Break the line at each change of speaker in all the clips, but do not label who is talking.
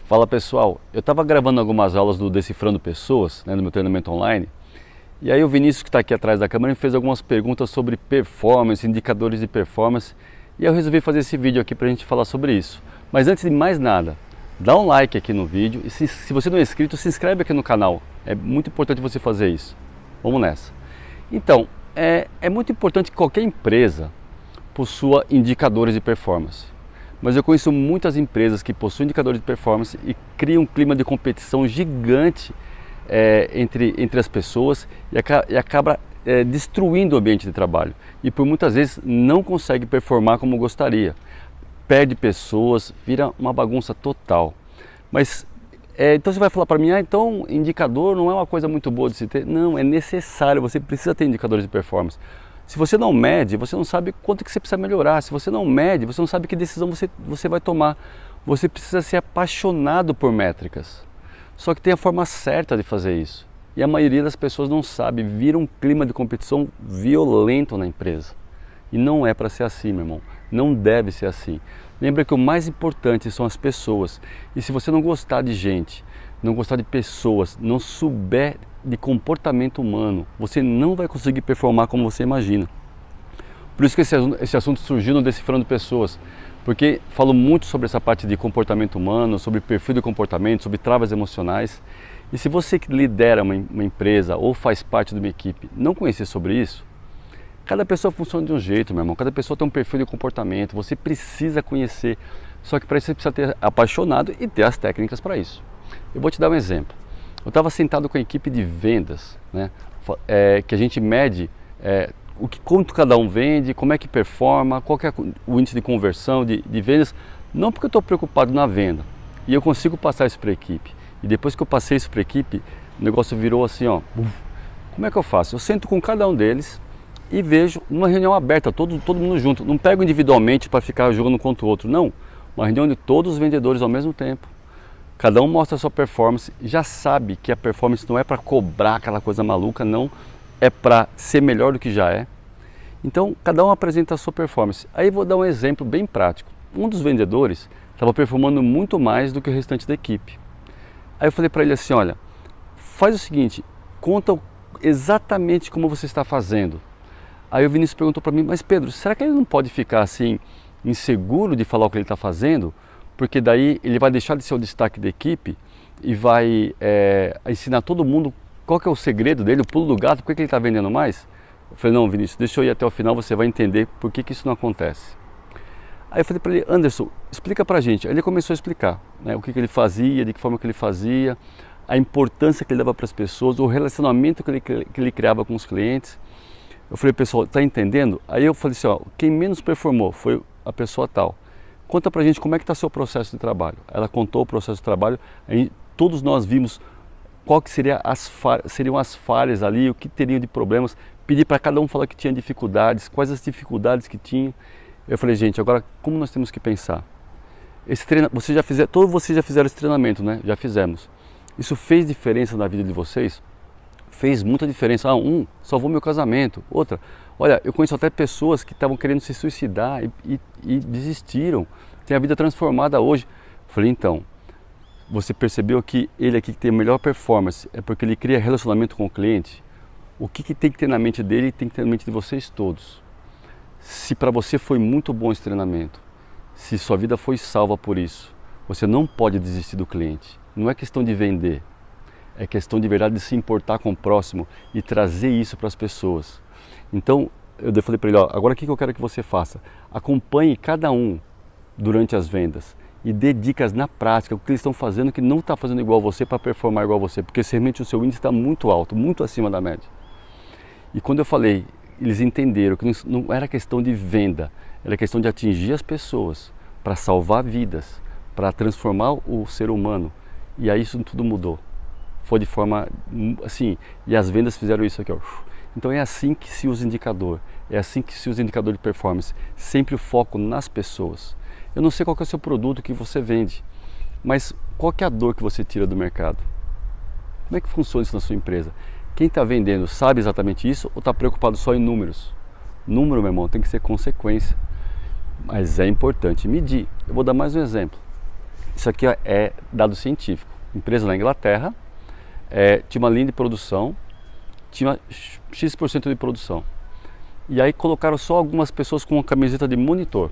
Fala pessoal, eu estava gravando algumas aulas do Decifrando Pessoas, no meu treinamento online, e aí o Vinícius, que está aqui atrás da câmera, me fez algumas perguntas sobre performance, indicadores de performance, e eu resolvi fazer esse vídeo aqui para a gente falar sobre isso. Mas antes de mais nada, dá um like aqui no vídeo e se você não é inscrito, se inscreve aqui no canal, é muito importante você fazer isso. Vamos nessa. Então, é muito importante que qualquer empresa possua indicadores de performance. Mas eu conheço muitas empresas que possuem indicadores de performance e criam um clima de competição gigante entre as pessoas e acaba destruindo o ambiente de trabalho. E por muitas vezes não consegue performar como gostaria. Perde pessoas, vira uma bagunça total. Mas então você vai falar para mim, então indicador não é uma coisa muito boa de se ter. Não, é necessário, você precisa ter indicadores de performance. Se você não mede, você não sabe quanto que você precisa melhorar. Se você não mede, você não sabe que decisão você vai tomar. Você precisa ser apaixonado por métricas. Só que tem a forma certa de fazer isso. E a maioria das pessoas não sabe, vira um clima de competição violento na empresa. E não é para ser assim, meu irmão. Não deve ser assim. Lembra que o mais importante são as pessoas. E se você não gostar de gente, não gostar de pessoas, não souber de comportamento humano, você não vai conseguir performar como você imagina. Por isso que esse assunto surgiu no Decifrando Pessoas, porque falo muito sobre essa parte de comportamento humano, sobre perfil de comportamento, sobre travas emocionais. E se você que lidera uma empresa ou faz parte de uma equipe não conhecer sobre isso, cada pessoa funciona de um jeito, meu irmão, cada pessoa tem um perfil de comportamento, você precisa conhecer, só que para isso você precisa ter apaixonado e ter as técnicas para isso. Eu vou te dar um exemplo. Eu estava sentado com a equipe de vendas, que a gente mede quanto cada um vende, como é que performa, qual que é o índice de conversão de vendas, não porque eu estou preocupado na venda, e eu consigo passar isso para a equipe. E depois que eu passei isso para a equipe, o negócio virou assim, como é que eu faço? Eu sento com cada um deles e vejo numa reunião aberta, todo mundo junto, não pego individualmente para ficar jogando contra o outro, não, uma reunião de todos os vendedores ao mesmo tempo. Cada um mostra a sua performance, já sabe que a performance não é para cobrar aquela coisa maluca, não, é para ser melhor do que já é. Então, cada um apresenta a sua performance. Aí vou dar um exemplo bem prático. Um dos vendedores estava performando muito mais do que o restante da equipe. Aí eu falei para ele assim, olha, faz o seguinte, conta exatamente como você está fazendo. Aí o Vinícius perguntou para mim, mas Pedro, será que ele não pode ficar assim, inseguro de falar o que ele está fazendo? Porque daí ele vai deixar de ser o destaque da equipe e vai ensinar todo mundo qual que é o segredo dele, o pulo do gato, por que ele está vendendo mais? Eu falei, não, Vinícius, deixa eu ir até o final, você vai entender por que isso não acontece. Aí eu falei para ele, Anderson, explica pra gente. Aí ele começou a explicar o que ele fazia, de que forma que ele fazia, a importância que ele dava para as pessoas, o relacionamento que ele criava com os clientes. Eu falei, pessoal, tá entendendo? Aí eu falei assim, quem menos performou foi a pessoa tal. Conta pra gente como é que está seu processo de trabalho. Ela contou o processo de trabalho, aí todos nós vimos qual que seriam as falhas ali, o que teriam de problemas. Pedi para cada um falar que tinha dificuldades, quais as dificuldades que tinha. Eu falei, gente, agora como nós temos que pensar? Todos vocês já fizeram esse treinamento, né? Já fizemos. Isso fez diferença na vida de vocês? Fez muita diferença. Salvou meu casamento. Outra, olha, eu conheço até pessoas que estavam querendo se suicidar e desistiram. Tem a vida transformada hoje. Falei, então, você percebeu que ele aqui que tem a melhor performance é porque ele cria relacionamento com o cliente? O que tem que ter na mente dele tem que ter na mente de vocês todos. Se para você foi muito bom esse treinamento, se sua vida foi salva por isso, você não pode desistir do cliente. Não é questão de vender. É questão de verdade de se importar com o próximo e trazer isso para as pessoas. Então, eu falei para ele, agora o que eu quero que você faça? Acompanhe cada um durante as vendas e dê dicas na prática, o que eles estão fazendo que não está fazendo igual a você para performar igual a você, porque realmente o seu índice está muito alto, muito acima da média. E quando eu falei, eles entenderam que não era questão de venda, era questão de atingir as pessoas, para salvar vidas, para transformar o ser humano. E aí isso tudo mudou. Foi de forma assim, e as vendas fizeram isso aqui, Então é assim que se usa indicador, é assim que se usa indicador de performance, sempre o foco nas pessoas. Eu não sei qual que é o seu produto que você vende, mas qual que é a dor que você tira do mercado? Como é que funciona isso na sua empresa? Quem está vendendo sabe exatamente isso ou está preocupado só em números? Número, meu irmão, tem que ser consequência, mas é importante medir. Eu vou dar mais um exemplo. Isso aqui ó, é dado científico. Empresa na Inglaterra, tinha uma linha de produção, tinha X% de produção. E aí colocaram só algumas pessoas com uma camiseta de monitor.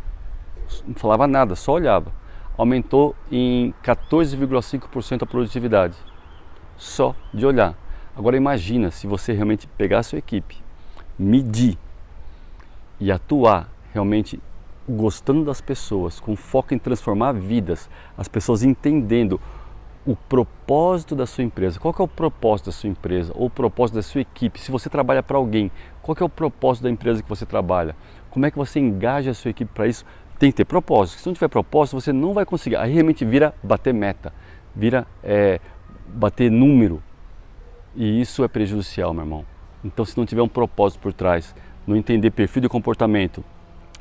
Não falava nada, só olhava. Aumentou em 14,5% a produtividade. Só de olhar. Agora imagina se você realmente pegar a sua equipe, medir e atuar realmente gostando das pessoas, com foco em transformar vidas, as pessoas entendendo o propósito da sua empresa. Qual que é o propósito da sua empresa ou o propósito da sua equipe? Se você trabalha para alguém, qual que é o propósito da empresa que você trabalha? Como é que você engaja a sua equipe para isso? Tem que ter propósito. Se não tiver propósito, você não vai conseguir. Aí realmente vira bater meta, vira bater número. E isso é prejudicial, meu irmão. Então, se não tiver um propósito por trás, não entender perfil de comportamento,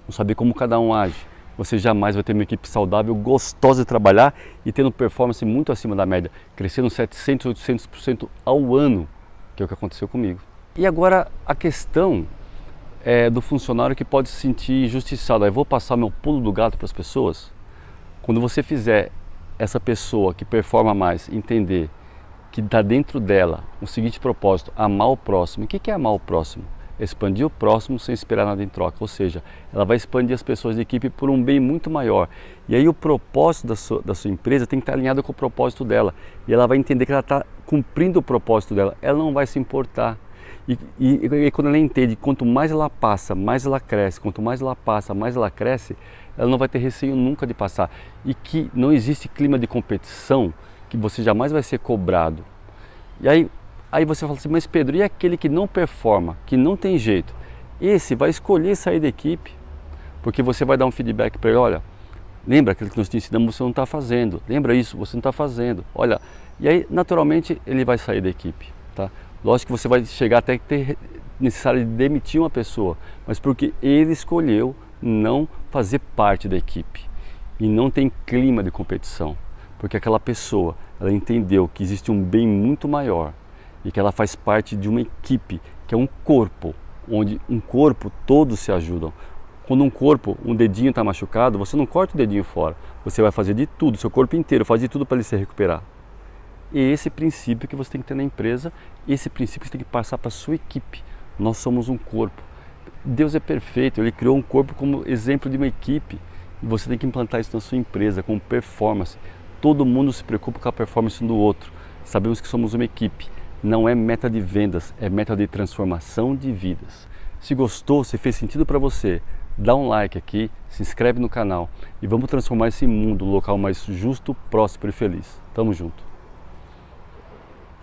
não saber como cada um age, você jamais vai ter uma equipe saudável, gostosa de trabalhar e tendo performance muito acima da média, crescendo 700%, 800% ao ano, que é o que aconteceu comigo. E agora a questão do funcionário que pode se sentir injustiçado. Aí vou passar meu pulo do gato para as pessoas. Quando você fizer essa pessoa que performa mais entender que está dentro dela o seguinte propósito: amar o próximo. O que é amar o próximo? Expandir o próximo sem esperar nada em troca, ou seja, ela vai expandir as pessoas de equipe por um bem muito maior. E aí o propósito da sua empresa tem que estar alinhado com o propósito dela, e ela vai entender que ela está cumprindo o propósito dela, ela não vai se importar. E quando ela entende, quanto mais ela passa, mais ela cresce, quanto mais ela passa, mais ela cresce, ela não vai ter receio nunca de passar. E que não existe clima de competição, que você jamais vai ser cobrado. E aí você fala assim, mas Pedro, e aquele que não performa, que não tem jeito? Esse vai escolher sair da equipe, porque você vai dar um feedback para ele: olha, lembra aquilo que nós te ensinamos, você não está fazendo, lembra isso, você não está fazendo, olha. E aí, naturalmente, ele vai sair da equipe, tá? Lógico que você vai chegar até que ter necessário de demitir uma pessoa, mas porque ele escolheu não fazer parte da equipe. E não tem clima de competição, porque aquela pessoa, ela entendeu que existe um bem muito maior e que ela faz parte de uma equipe, que é um corpo, onde um corpo todos se ajudam. Quando um corpo, um dedinho está machucado, você não corta o dedinho fora, você vai fazer de tudo, seu corpo inteiro, faz de tudo para ele se recuperar. E esse princípio que você tem que ter na empresa, esse princípio você tem que passar para a sua equipe. Nós somos um corpo. Deus é perfeito, Ele criou um corpo como exemplo de uma equipe. E você tem que implantar isso na sua empresa, com performance. Todo mundo se preocupa com a performance um do outro. Sabemos que somos uma equipe. Não é meta de vendas, é meta de transformação de vidas. Se gostou, se fez sentido para você, dá um like aqui, se inscreve no canal e vamos transformar esse mundo, um local mais justo, próspero e feliz. Tamo junto.